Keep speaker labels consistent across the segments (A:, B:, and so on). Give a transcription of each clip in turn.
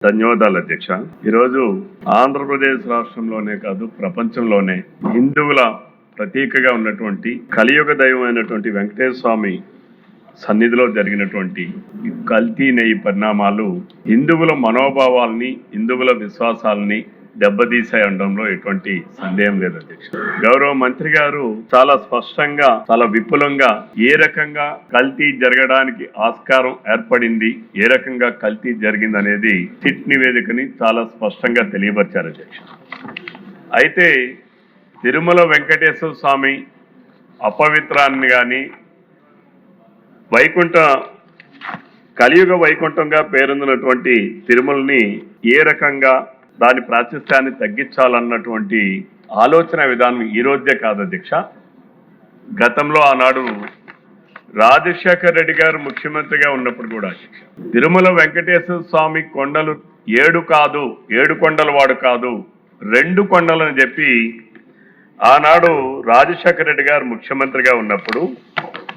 A: ధన్యవాదాలు అధ్యక్ష. ఈరోజు ఆంధ్రప్రదేశ్ రాష్ట్రంలోనే కాదు ప్రపంచంలోనే హిందువుల ప్రతీకగా ఉన్నటువంటి కలియుగ దైవం అయినటువంటి వెంకటేశ్వర స్వామి సన్నిధిలో జరిగినటువంటి కల్తీ నెయ్యి పరిణామాలు హిందువుల మనోభావాల్ని, హిందువుల విశ్వాసాలని దెబ్బతీసాయడంలో ఎటువంటి సందేహం లేదు అధ్యక్ష. గౌరవ మంత్రి గారు చాలా స్పష్టంగా, చాలా విపులంగా ఏ రకంగా కల్తీ జరగడానికి ఆస్కారం ఏర్పడింది, ఏ రకంగా కల్తీ జరిగింది అనేది సిట్ నివేదికని చాలా స్పష్టంగా తెలియపరిచారు అధ్యక్ష. అయితే తిరుమల వెంకటేశ్వర స్వామి అపవిత్రాన్ని కానీ కలియుగ వైకుంఠంగా పేరొందినటువంటి తిరుమలని ఏ రకంగా దాని ప్రాశస్త్యాన్ని తగ్గించాలన్నటువంటి ఆలోచన విధానం ఈ రోజే కాదు అధ్యక్ష. గతంలో ఆనాడు రాజశేఖర్ రెడ్డి గారు ముఖ్యమంత్రిగా ఉన్నప్పుడు కూడా అధ్యక్ష, తిరుమల వెంకటేశ్వర స్వామి కొండలు 7 కాదు, 7 కొండల వాడు కాదు, 2 కొండలని చెప్పి ఆనాడు రాజశేఖర రెడ్డి గారు ముఖ్యమంత్రిగా ఉన్నప్పుడు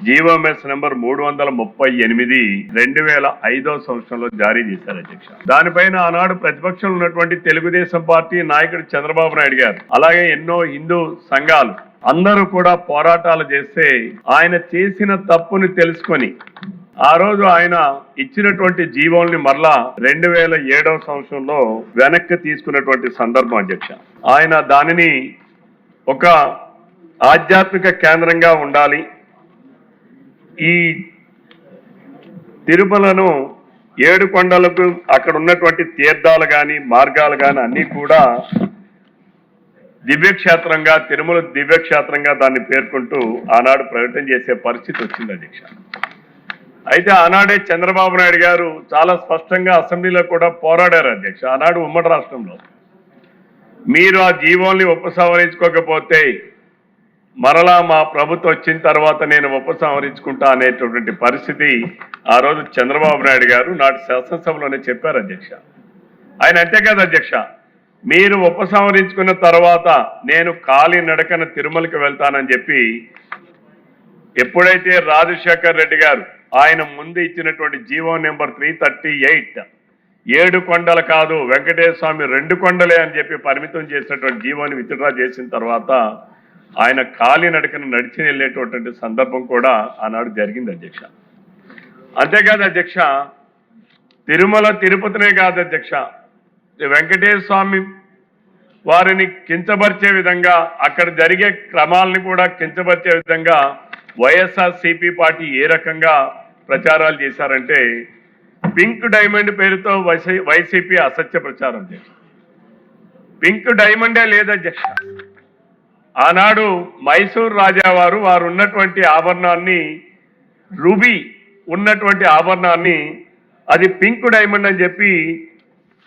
A: జీవోఎంఎస్ నెంబర్ 338 2005 సంవత్సరంలో జారీ చేశారు అధ్యక్ష. దానిపైన ఆనాడు ప్రతిపక్షంలో ఉన్నటువంటి తెలుగుదేశం పార్టీ నాయకుడు చంద్రబాబు నాయుడు గారు, అలాగే ఎన్నో హిందూ సంఘాలు అందరూ కూడా పోరాటాలు చేస్తే ఆయన చేసిన తప్పుని తెలుసుకొని ఆ రోజు ఆయన ఇచ్చినటువంటి జీవోల్ని మరలా 2007 సంవత్సరంలో వెనక్కి తీసుకున్నటువంటి సందర్భం అధ్యక్ష. ఆయన దానిని ఒక ఆధ్యాత్మిక కేంద్రంగా ఉండాలి, ఈ తిరుమలను 7 కొండలకు అక్కడ ఉన్నటువంటి తీర్థాలు కానీ మార్గాలు కానీ అన్నీ కూడా దివ్యక్షేత్రంగా, తిరుమల దివ్యక్షేత్రంగా దాన్ని పేర్కొంటూ ఆనాడు ప్రకటన చేసే పరిస్థితి వచ్చింది అధ్యక్ష. అయితే ఆనాడే చంద్రబాబు నాయుడు గారు చాలా స్పష్టంగా అసెంబ్లీలో కూడా పోరాడారు అధ్యక్ష. ఆనాడు ఉమ్మడి రాష్ట్రంలో మీరు ఆ జీవోల్ని ఉపసంహరించుకోకపోతే మరలా మా ప్రభుత్వం వచ్చిన తర్వాత నేను ఉపసంహరించుకుంటా అనేటటువంటి పరిస్థితి ఆ రోజు చంద్రబాబు నాయుడు గారు నాటి శాసనసభలోనే చెప్పారు అధ్యక్ష. ఆయన అంతే కదా అధ్యక్ష, మీరు ఉపసంహరించుకున్న తర్వాత నేను కాలి నడకన తిరుమలకి వెళ్తానని చెప్పి ఎప్పుడైతే రాజశేఖర్ రెడ్డి గారు ఆయన ముందు ఇచ్చినటువంటి జీవో నెంబర్ 338 7 కొండలు కాదు వెంకటేశ్వర స్వామి 2 కొండలే అని చెప్పి పరిమితం చేసినటువంటి జీవోని విత్డ్రా చేసిన తర్వాత ఆయన కాలి నడకను నడిచి వెళ్ళేటటువంటి సందర్భం కూడా ఆనాడు జరిగింది అధ్యక్ష. అంతేకాదు అధ్యక్ష, తిరుమల తిరుపతినే కాదు అధ్యక్ష, వెంకటేశ్వర స్వామి వారిని కించపరిచే విధంగా, అక్కడ జరిగే క్రమాలని కూడా కించపరిచే విధంగా వైఎస్ఆర్సీపీ పార్టీ ఏ రకంగా ప్రచారాలు చేశారంటే పింక్ డైమండ్ పేరుతో వైసీపీ అసత్య ప్రచారం చేశారు. పింక్ డైమండే లేదు అధ్యక్ష. ఆనాడు మైసూర్ రాజా వారు ఉన్నటువంటి ఆభరణాన్ని, రూబీ ఉన్నటువంటి ఆభరణాన్ని అది పింక్ డైమండ్ అని చెప్పి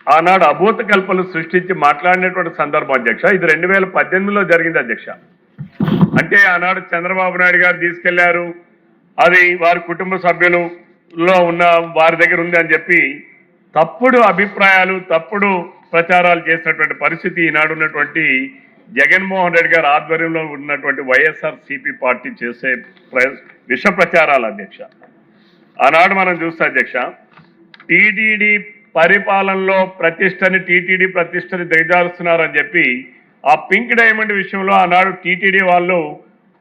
A: ఆనాడు అభూత కల్పనలు సృష్టించి మాట్లాడినటువంటి సందర్భం అధ్యక్ష. ఇది 2018లో జరిగింది అధ్యక్ష. అంటే ఆనాడు చంద్రబాబు నాయుడు గారు తీసుకెళ్లారు, అది వారి కుటుంబ సభ్యులలో ఉన్న వారి దగ్గర ఉంది అని చెప్పి తప్పుడు అభిప్రాయాలు, తప్పుడు ప్రచారాలు చేసినటువంటి పరిస్థితి ఈనాడు ఉన్నటువంటి జగన్మోహన్ రెడ్డి గారి ఆధ్వర్యంలో ఉన్నటువంటి వైఎస్ఆర్సీపీ పార్టీ చేసే విష ప్రచారాలు అధ్యక్ష. ఆనాడు మనం చూస్తే అధ్యక్ష, టీటీడీ పరిపాలనలో టీటీడీ ప్రతిష్టని దిగజారుస్తున్నారని చెప్పి ఆ పింక్ డైమండ్ విషయంలో ఆనాడు టీటీడీ వాళ్ళు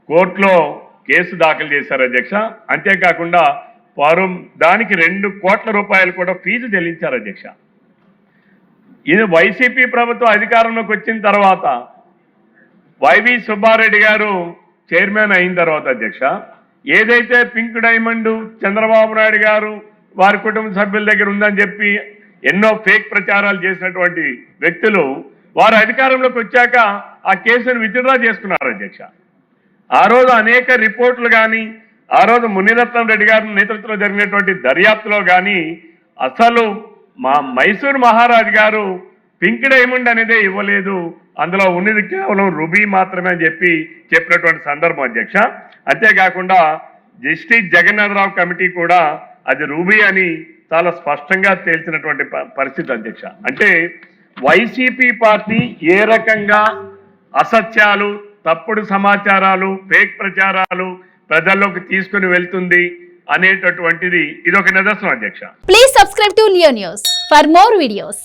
A: కోర్టులో కేసు దాఖలు చేశారు అధ్యక్ష. అంతేకాకుండా వారు దానికి 2 కోట్ల రూపాయలు కూడా ఫీజు చెల్లించారు అధ్యక్ష. ఇది వైసీపీ ప్రభుత్వం అధికారంలోకి వచ్చిన తర్వాత వైవి సుబ్బారెడ్డి గారు చైర్మన్ అయిన తర్వాత అధ్యక్ష, ఏదైతే పింక్ డైమండ్ చంద్రబాబు నాయుడు గారు వారి కుటుంబ సభ్యుల దగ్గర ఉందని చెప్పి ఎన్నో ఫేక్ ప్రచారాలు చేసినటువంటి వ్యక్తులు వారు అధికారంలోకి వచ్చాక ఆ కేసును విత్డ్రా చేసుకున్నారు అధ్యక్ష. ఆ రోజు అనేక రిపోర్టులు కానీ, ఆ రోజు మునిరత్నం రెడ్డి గారి నేతృత్వంలో జరిగినటువంటి దర్యాప్తులో కానీ అసలు మైసూర్ మహారాజు గారు పింక్ డైమండ్ అనేదే ఇవ్వలేదు, అందులో ఉన్నది కేవలం రూబీ మాత్రమే అని చెప్పి చెప్పినటువంటి సందర్భం అధ్యక్ష. అంతేకాకుండా జస్టిస్ జగన్నాథరావు కమిటీ కూడా అది రూబీ అని చాలా స్పష్టంగా తేల్చినటువంటి పరిస్థితి అధ్యక్ష. అంటే వైసీపీ పార్టీ ఏ రకంగా అసత్యాలు, తప్పుడు సమాచారాలు, ఫేక్ ప్రచారాలు ప్రజల్లోకి తీసుకుని వెళ్తుంది, అనేటటువంటిది ఇది ఒక నిదర్శనం అధ్యక్ష.
B: Please subscribe to Leo News for more videos.